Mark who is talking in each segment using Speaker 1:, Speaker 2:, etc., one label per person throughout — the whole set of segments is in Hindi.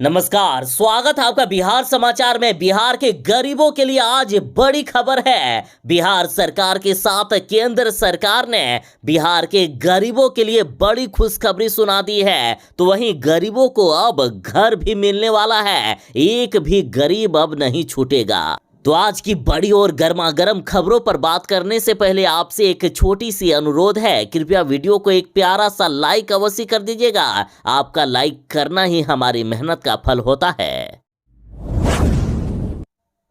Speaker 1: नमस्कार, स्वागत है आपका बिहार समाचार में। बिहार के गरीबों के लिए आज बड़ी खबर है। बिहार सरकार के साथ केंद्र सरकार ने बिहार के गरीबों के लिए बड़ी खुशखबरी सुना दी है। तो वहीं गरीबों को अब घर भी मिलने वाला है, एक भी गरीब अब नहीं छूटेगा। तो आज की बड़ी और गर्मा गर्म खबरों पर बात करने से पहले आपसे एक छोटी सी अनुरोध है, कृपया वीडियो को एक प्यारा सा लाइक अवश्य कर दीजिएगा। आपका लाइक करना ही हमारी मेहनत का फल होता है।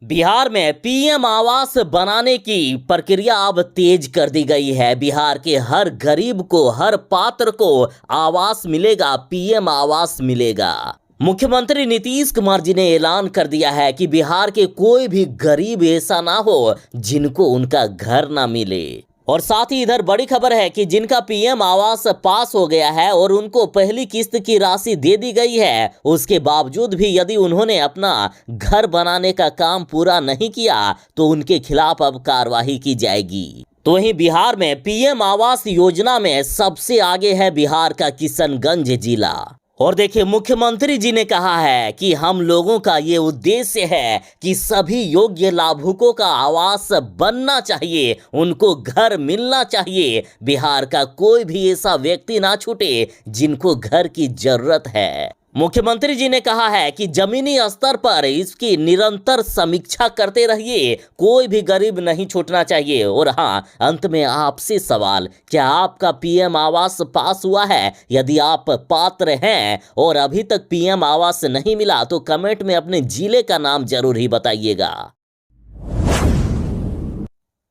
Speaker 1: बिहार में पीएम आवास बनाने की प्रक्रिया अब तेज कर दी गई है। बिहार के हर गरीब को, हर पात्र को आवास मिलेगा, पीएम आवास मिलेगा। मुख्यमंत्री नीतीश कुमार जी ने ऐलान कर दिया है कि बिहार के कोई भी गरीब ऐसा ना हो जिनको उनका घर ना मिले। और साथ ही इधर बड़ी खबर है कि जिनका पीएम आवास पास हो गया है और उनको पहली किस्त की राशि दे दी गई है, उसके बावजूद भी यदि उन्होंने अपना घर बनाने का काम पूरा नहीं किया तो उनके खिलाफ अब कार्रवाई की जाएगी। तो वहीं बिहार में पीएम आवास योजना में सबसे आगे है बिहार का किशनगंज जिला। और देखिए, मुख्यमंत्री जी ने कहा है कि हम लोगों का ये उद्देश्य है कि सभी योग्य लाभुकों का आवास बनना चाहिए, उनको घर मिलना चाहिए। बिहार का कोई भी ऐसा व्यक्ति ना छूटे जिनको घर की जरूरत है। मुख्यमंत्री जी ने कहा है कि जमीनी स्तर पर इसकी निरंतर समीक्षा करते रहिए, कोई भी गरीब नहीं छूटना चाहिए। और हाँ, अंत में आपसे सवाल, क्या आपका पीएम आवास पास हुआ है? यदि आप पात्र हैं और अभी तक पीएम आवास नहीं मिला तो कमेंट में अपने जिले का नाम जरूर ही बताइएगा।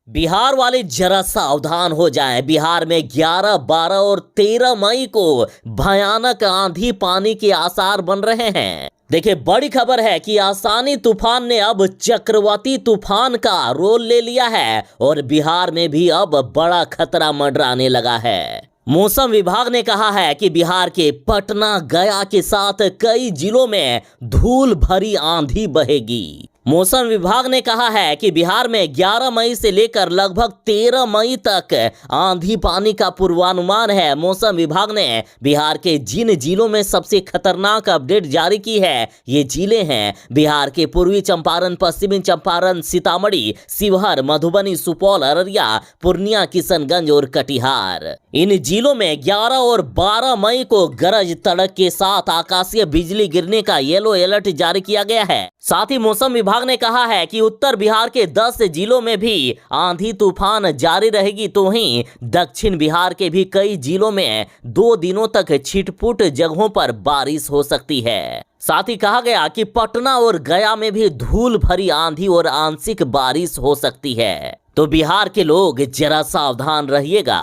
Speaker 1: बिहार वाले जरा सावधान हो जाएं। बिहार में 11, 12 और 13 मई को भयानक आंधी पानी के आसार बन रहे हैं। देखिए, बड़ी खबर है कि आसानी तूफान ने अब चक्रवाती तूफान का रोल ले लिया है और बिहार में भी अब बड़ा खतरा मंडराने लगा है। मौसम विभाग ने कहा है कि बिहार के पटना, गया के साथ कई जिलों में धूल भरी आंधी बहेगी। मौसम विभाग ने कहा है कि बिहार में 11 मई से लेकर लगभग 13 मई तक आंधी पानी का पूर्वानुमान है। मौसम विभाग ने बिहार के जिन जिलों में सबसे खतरनाक अपडेट जारी की है, ये जिले हैं बिहार के पूर्वी चंपारण, पश्चिमी चंपारण, सीतामढ़ी, शिवहर, मधुबनी, सुपौल, अररिया, पूर्णिया, किशनगंज और कटिहार। इन जिलों में 11 और 12 मई को गरज तड़क के साथ आकाशीय बिजली गिरने का येलो अलर्ट जारी किया गया है। साथ ही मौसम विभाग ने कहा है कि उत्तर बिहार के 10 जिलों में भी आंधी तूफान जारी रहेगी। तो वहीं दक्षिण बिहार के भी कई जिलों में 2 दिनों तक छिटपुट जगहों पर बारिश हो सकती है। साथ ही कहा गया कि पटना और गया में भी धूल भरी आंधी और आंशिक बारिश हो सकती है। तो बिहार के लोग जरा सावधान रहिएगा।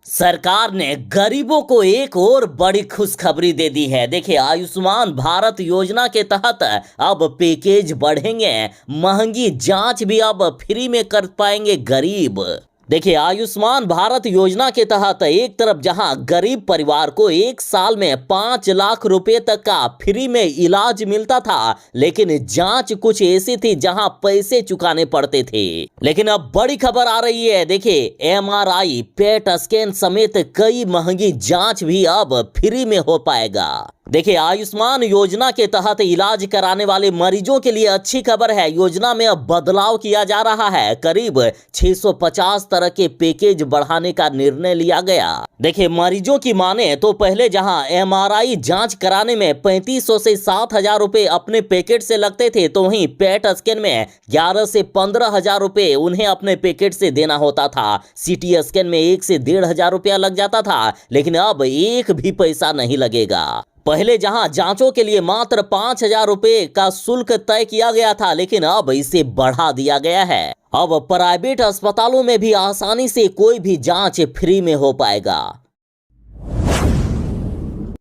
Speaker 1: सरकार ने गरीबों को एक और बड़ी खुशखबरी दे दी है। देखिए, आयुष्मान भारत योजना के तहत अब पैकेज बढ़ेंगे, महंगी जांच भी अब फ्री में कर पाएंगे गरीब। देखिए, आयुष्मान भारत योजना के तहत एक तरफ जहां गरीब परिवार को 1 साल में 5 लाख रुपए तक का फ्री में इलाज मिलता था, लेकिन जांच कुछ ऐसी थी जहां पैसे चुकाने पड़ते थे। लेकिन अब बड़ी खबर आ रही है। देखिए, MRI, पेट स्कैन समेत कई महंगी जांच भी अब फ्री में हो पाएगा। देखिए, आयुष्मान योजना के तहत इलाज कराने वाले मरीजों के लिए अच्छी खबर है। योजना में अब बदलाव किया जा रहा है। करीब 650 तरह के पैकेज बढ़ाने का निर्णय लिया गया। देखिए, मरीजों की माने तो पहले जहां MRI जांच कराने में 3500 से 7000 रुपए अपने पैकेट से लगते थे, तो वहीं पेट स्कैन में 11 से 15,000 रुपए उन्हें अपने पैकेट से देना होता था। CT स्कैन में 1 से 1,500 रुपया लग जाता था, लेकिन अब एक भी पैसा नहीं लगेगा। पहले जहां जांचों के लिए मात्र 5,000 रुपए का शुल्क तय किया गया था, लेकिन अब इसे बढ़ा दिया गया है। अब प्राइवेट अस्पतालों में भी आसानी से कोई भी जांच फ्री में हो पाएगा।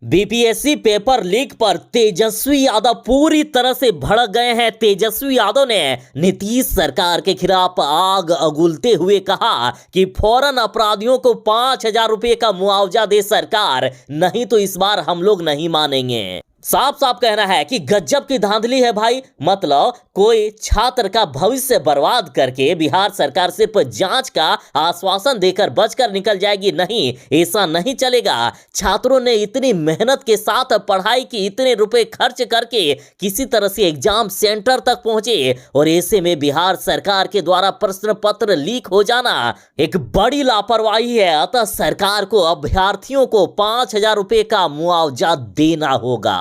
Speaker 1: बीपीएससी पेपर लीक पर तेजस्वी यादव पूरी तरह से भड़क गए हैं। तेजस्वी यादव ने नीतीश सरकार के खिलाफ आग उगलते हुए कहा कि फौरन अपराधियों को 5,000 रुपए का मुआवजा दे सरकार, नहीं तो इस बार हम लोग नहीं मानेंगे। साफ साफ कहना है कि गजब की धांधली है भाई। मतलब कोई छात्र का भविष्य बर्बाद करके बिहार सरकार सिर्फ जांच का आश्वासन देकर बचकर निकल जाएगी। नहीं, ऐसा नहीं चलेगा। छात्रों ने इतनी मेहनत के साथ पढ़ाई की, इतने रुपए खर्च करके किसी तरह से एग्जाम सेंटर तक पहुंचे और ऐसे में बिहार सरकार के द्वारा प्रश्न पत्र लीक हो जाना एक बड़ी लापरवाही है। अतः सरकार को अभ्यर्थियों को 5,000 रुपए का मुआवजा देना होगा।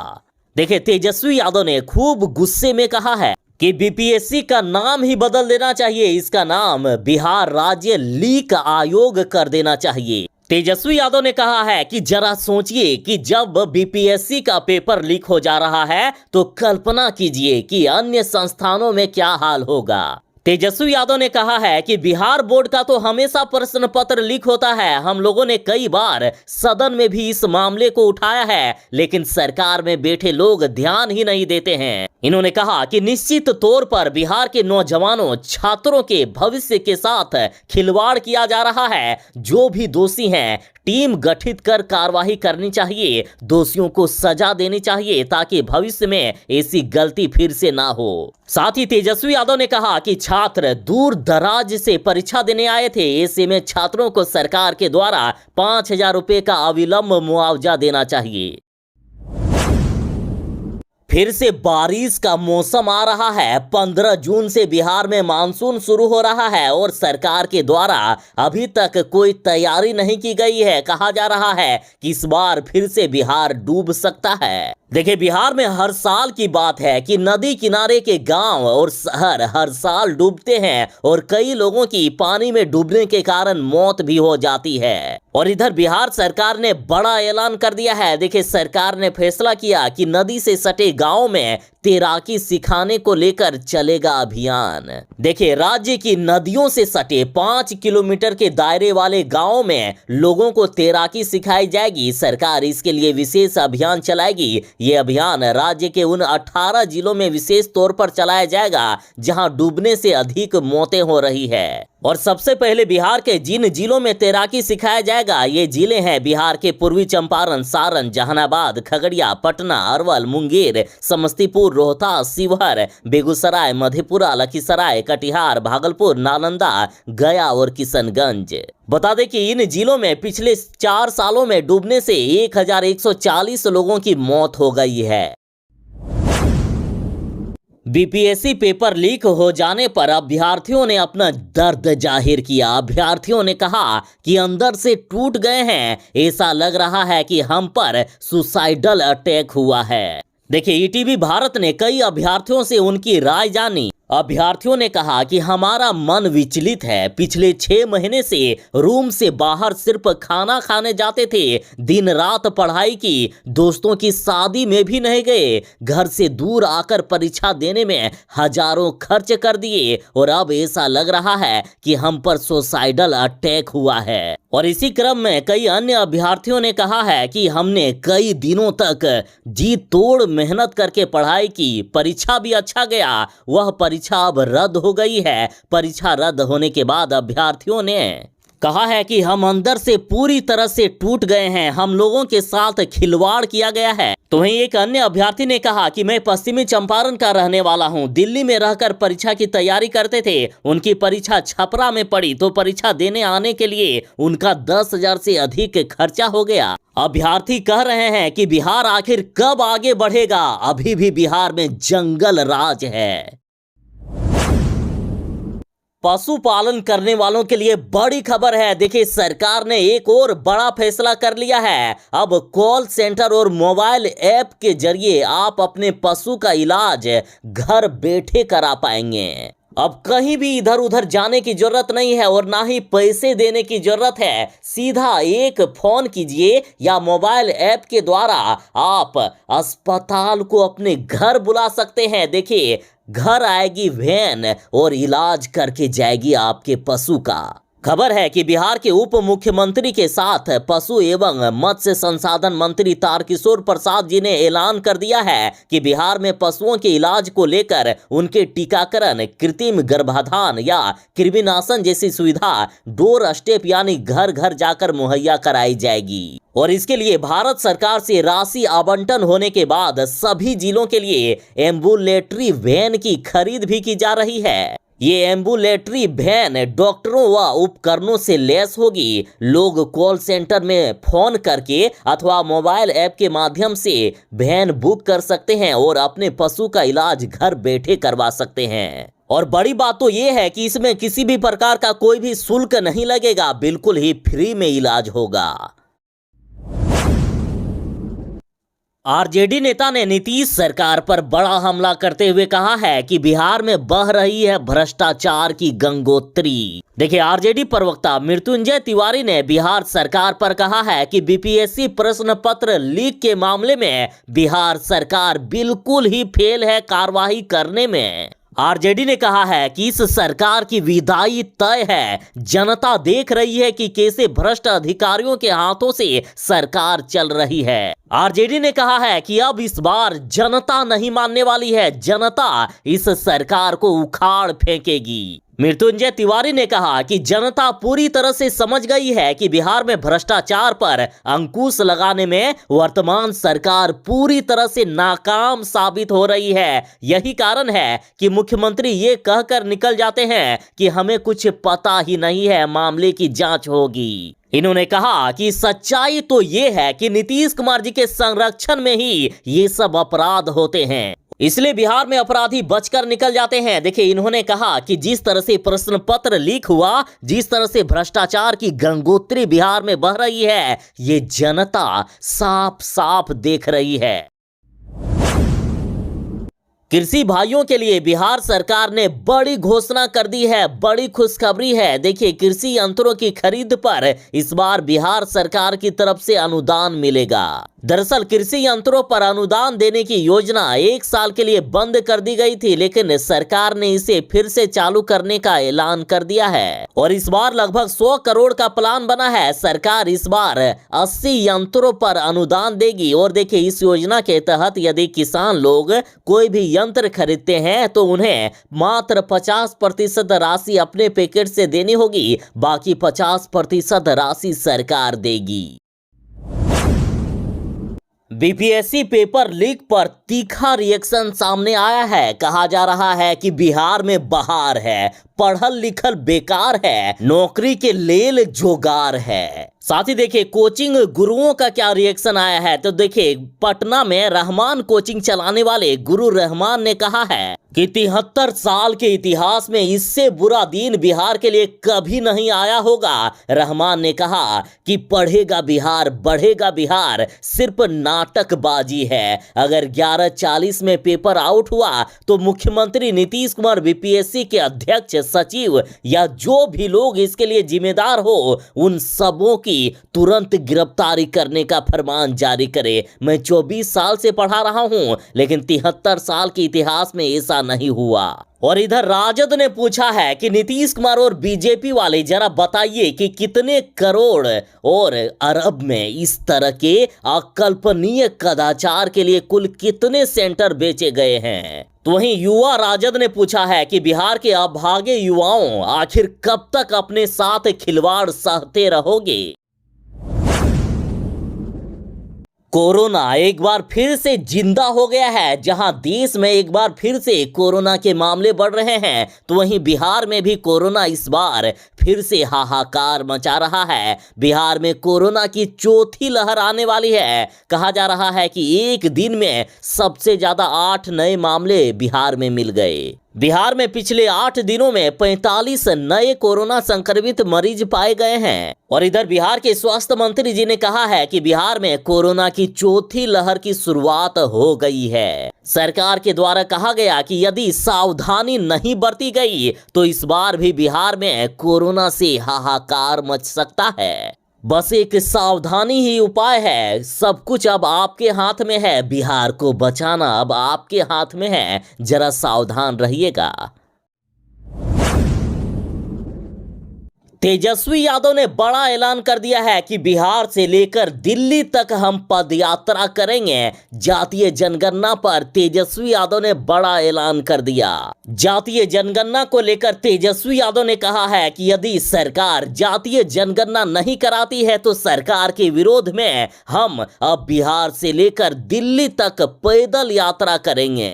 Speaker 1: देखिए, तेजस्वी यादव ने खूब गुस्से में कहा है कि बीपीएससी का नाम ही बदल देना चाहिए, इसका नाम बिहार राज्य लीक आयोग कर देना चाहिए। तेजस्वी यादव ने कहा है कि जरा सोचिए कि जब बीपीएससी का पेपर लीक हो जा रहा है तो कल्पना कीजिए कि अन्य संस्थानों में क्या हाल होगा। तेजस्वी यादव ने कहा है कि बिहार बोर्ड का तो हमेशा प्रश्न पत्र लीक होता है। हम लोगों ने कई बार सदन में भी इस मामले को उठाया है, लेकिन सरकार में बैठे लोग ध्यान ही नहीं देते हैं। इन्होंने कहा कि निश्चित तौर पर बिहार के नौजवानों छात्रों के भविष्य के साथ खिलवाड़ किया जा रहा है। जो भी दोषी हैं, टीम गठित कर कार्रवाई करनी चाहिए, दोषियों को सजा देनी चाहिए ताकि भविष्य में ऐसी गलती फिर से ना हो। साथ ही तेजस्वी यादव ने कहा कि छात्र दूर दराज से परीक्षा देने आए थे, ऐसे में छात्रों को सरकार के द्वारा 5,000 रुपए का अविलंब मुआवजा देना चाहिए। फिर से बारिश का मौसम आ रहा है। 15 जून से बिहार में मानसून शुरू हो रहा है और सरकार के द्वारा अभी तक कोई तैयारी नहीं की गई है। कहा जा रहा है कि इस बार फिर से बिहार डूब सकता है। देखिए, बिहार में हर साल की बात है कि नदी किनारे के गांव और शहर हर साल डूबते हैं और कई लोगों की पानी में डूबने के कारण मौत भी हो जाती है। और इधर बिहार सरकार ने बड़ा ऐलान कर दिया है। देखिए, सरकार ने फैसला किया कि नदी से सटे गांव में तैराकी सिखाने को लेकर चलेगा अभियान। देखिए, राज्य की नदियों से सटे 5 किलोमीटर के दायरे वाले गांव में लोगों को तैराकी सिखाई जाएगी। सरकार इसके लिए विशेष अभियान चलाएगी। ये अभियान राज्य के उन 18 जिलों में विशेष तौर पर चलाया जाएगा जहां डूबने से अधिक मौतें हो रही है। और सबसे पहले बिहार के जिन जिलों में तैराकी सिखाया जाएगा, ये जिले हैं बिहार के पूर्वी चंपारण, सारण, जहानाबाद, खगड़िया, पटना, अरवल, मुंगेर, समस्तीपुर, रोहतास, शिवहर, बेगूसराय, मधेपुरा, लखीसराय, कटिहार, भागलपुर, नालंदा, गया और किशनगंज। बता दें कि इन जिलों में पिछले 4 सालों में डूबने से 1140 लोगों की मौत हो गई है। बीपीएससी पेपर लीक हो जाने पर अभ्यर्थियों ने अपना दर्द जाहिर किया। अभ्यर्थियों ने कहा कि अंदर से टूट गए हैं, ऐसा लग रहा है कि हम पर सुसाइडल अटैक हुआ है। देखिए, ईटीवी भारत ने कई अभ्यर्थियों से उनकी राय जानी। अभ्यर्थियों ने कहा कि हमारा मन विचलित है। पिछले 6 महीने से रूम से बाहर सिर्फ खाना खाने जाते थे, दिन रात पढ़ाई की, दोस्तों की शादी में भी नहीं गए, घर से दूर आकर परीक्षा देने में हजारों खर्च कर दिए और अब ऐसा लग रहा है कि हम पर सुसाइडल अटैक हुआ है। और इसी क्रम में कई अन्य अभ्यर्थियों ने कहा है कि हमने कई दिनों तक जी तोड़ मेहनत करके पढ़ाई की, परीक्षा भी अच्छा गया, वह परीक्षा अब रद्द हो गई है। परीक्षा रद्द होने के बाद अभ्यर्थियों ने कहा है कि हम अंदर से पूरी तरह से टूट गए हैं, हम लोगों के साथ खिलवाड़ किया गया है। तो वहीं एक अन्य अभ्यर्थी ने कहा कि मैं पश्चिमी चंपारण का रहने वाला हूं, दिल्ली में रहकर परीक्षा की तैयारी करते थे, उनकी परीक्षा छपरा में पड़ी तो परीक्षा देने आने के लिए उनका 10,000 से अधिक खर्चा हो गया। अभ्यर्थी कह रहे हैं कि बिहार आखिर कब आगे बढ़ेगा, अभी भी बिहार में जंगल राज है। पशुपालन करने वालों के लिए बड़ी खबर है। देखिए, सरकार ने एक और बड़ा फैसला कर लिया है। अब कॉल सेंटर और मोबाइल ऐप के जरिए आप अपने पशु का इलाज घर बैठे करा पाएंगे। अब कहीं भी इधर उधर जाने की जरूरत नहीं है और ना ही पैसे देने की जरूरत है। सीधा एक फोन कीजिए या मोबाइल ऐप के द्वारा आप अस्पताल को अपने घर बुला सकते हैं। देखिए, घर आएगी वैन और इलाज करके जाएगी आपके पशु का। खबर है कि बिहार के उप मुख्यमंत्री के साथ पशु एवं मत्स्य संसाधन मंत्री तारकिशोर प्रसाद जी ने ऐलान कर दिया है कि बिहार में पशुओं के इलाज को लेकर उनके टीकाकरण, कृत्रिम गर्भाधान या कृमिनाशन जैसी सुविधा डोर स्टेप यानी घर घर जाकर मुहैया कराई जाएगी। और इसके लिए भारत सरकार से राशि आवंटन होने के बाद सभी जिलों के लिए एम्बुलेटरी वैन की खरीद भी की जा रही है। ये एम्बुलेटरी वैन डॉक्टरों व उपकरणों से लैस होगी। लोग कॉल सेंटर में फोन करके अथवा मोबाइल ऐप के माध्यम से वैन बुक कर सकते हैं और अपने पशु का इलाज घर बैठे करवा सकते हैं। और बड़ी बात तो ये है कि इसमें किसी भी प्रकार का कोई भी शुल्क नहीं लगेगा, बिल्कुल ही फ्री में इलाज होगा। आरजेडी नेता ने नीतीश सरकार पर बड़ा हमला करते हुए कहा है कि बिहार में बह रही है भ्रष्टाचार की गंगोत्री। देखिए, आरजेडी प्रवक्ता मृत्युंजय तिवारी ने बिहार सरकार पर कहा है कि बीपीएससी प्रश्न पत्र लीक के मामले में बिहार सरकार बिल्कुल ही फेल है कार्रवाई करने में। आरजेडी ने कहा है कि इस सरकार की विदाई तय है। जनता देख रही है कि कैसे भ्रष्ट अधिकारियों के हाथों से सरकार चल रही है। आरजेडी ने कहा है कि अब इस बार जनता नहीं मानने वाली है, जनता इस सरकार को उखाड़ फेंकेगी। मृत्युंजय तिवारी ने कहा कि जनता पूरी तरह से समझ गई है कि बिहार में भ्रष्टाचार पर अंकुश लगाने में वर्तमान सरकार पूरी तरह से नाकाम साबित हो रही है। यही कारण है कि मुख्यमंत्री ये कहकर निकल जाते हैं कि हमें कुछ पता ही नहीं है, मामले की जांच होगी। इन्होंने कहा कि सच्चाई तो ये है कि नीतीश कुमार जी के संरक्षण में ही ये सब अपराध होते हैं, इसलिए बिहार में अपराधी बचकर निकल जाते हैं। देखिए, इन्होंने कहा कि जिस तरह से प्रश्न पत्र लीक हुआ, जिस तरह से भ्रष्टाचार की गंगोत्री बिहार में बह रही है, ये जनता साफ साफ देख रही है। कृषि भाइयों के लिए बिहार सरकार ने बड़ी घोषणा कर दी है, बड़ी खुशखबरी है। देखिए, कृषि यंत्रों की खरीद पर इस बार बिहार सरकार की तरफ से अनुदान मिलेगा। दरअसल कृषि यंत्रों पर अनुदान देने की योजना 1 साल के लिए बंद कर दी गई थी, लेकिन सरकार ने इसे फिर से चालू करने का ऐलान कर दिया है और इस बार लगभग 100 करोड़ का प्लान बना है। सरकार इस बार 80 यंत्रों पर अनुदान देगी और देखिए, इस योजना के तहत यदि किसान लोग कोई भी यंत्र खरीदते हैं तो उन्हें मात्र 50% राशि अपने पैकेट से देनी होगी, बाकी 50% राशि सरकार देगी। बीपीएससी पेपर लीक पर तीखा रिएक्शन सामने आया है। कहा जा रहा है कि बिहार में बहार है, पढ़ल लिखल बेकार है, नौकरी के लेल जोगार है। साथ ही देखिए, कोचिंग गुरुओं का क्या रिएक्शन आया है। तो देखिए, पटना में रहमान कोचिंग चलाने वाले गुरु रहमान ने कहा है कि 73 साल के इतिहास में इससे बुरा दिन बिहार के लिए कभी नहीं आया होगा। रहमान ने कहा कि पढ़ेगा बिहार, बढ़ेगा बिहार, सिर्फ नाटकबाजी है। अगर 11:40 में पेपर आउट हुआ तो मुख्यमंत्री नीतीश कुमार, बीपीएससी के अध्यक्ष, सचिव या जो भी लोग इसके लिए जिम्मेदार हो, उन सबों की तुरंत गिरफ्तारी करने का फरमान जारी करे। मैं 24 साल से पढ़ा रहा हूं, लेकिन 73 साल के इतिहास में ऐसा नहीं हुआ। और इधर राजद ने पूछा है कि नीतीश कुमार और बीजेपी वाले जरा बताइए कि कितने करोड़ और अरब में इस तरह के अकल्पनीय कदाचार के लिए कुल कितने सेंटर बेचे गए हैं। तो वहीं युवा राजद ने पूछा है कि बिहार के अभागे युवाओं, आखिर कब तक अपने साथ खिलवाड़ सहते रहोगे। कोरोना एक बार फिर से जिंदा हो गया है। जहां देश में एक बार फिर से कोरोना के मामले बढ़ रहे हैं, तो वहीं बिहार में भी कोरोना इस बार फिर से हाहाकार मचा रहा है। बिहार में कोरोना की चौथी लहर आने वाली है। कहा जा रहा है कि एक दिन में सबसे ज्यादा 8 नए मामले बिहार में मिल गए। बिहार में पिछले 8 दिनों में 45 नए कोरोना संक्रमित मरीज पाए गए हैं। और इधर बिहार के स्वास्थ्य मंत्री जी ने कहा है कि बिहार में कोरोना की चौथी लहर की शुरुआत हो गई है। सरकार के द्वारा कहा गया कि यदि सावधानी नहीं बरती गई तो इस बार भी बिहार में कोरोना से हाहाकार मच सकता है। बस एक सावधानी ही उपाय है। सब कुछ अब आपके हाथ में है। बिहार को बचाना अब आपके हाथ में है। जरा सावधान रहिएगा। तेजस्वी यादव ने बड़ा ऐलान कर दिया है कि बिहार से लेकर दिल्ली तक हम पदयात्रा करेंगे। जातीय जनगणना पर तेजस्वी यादव ने बड़ा ऐलान कर दिया। जातीय जनगणना को लेकर तेजस्वी यादव ने कहा है कि यदि सरकार जातीय जनगणना नहीं कराती है तो सरकार के विरोध में हम अब बिहार से लेकर दिल्ली तक पैदल यात्रा करेंगे।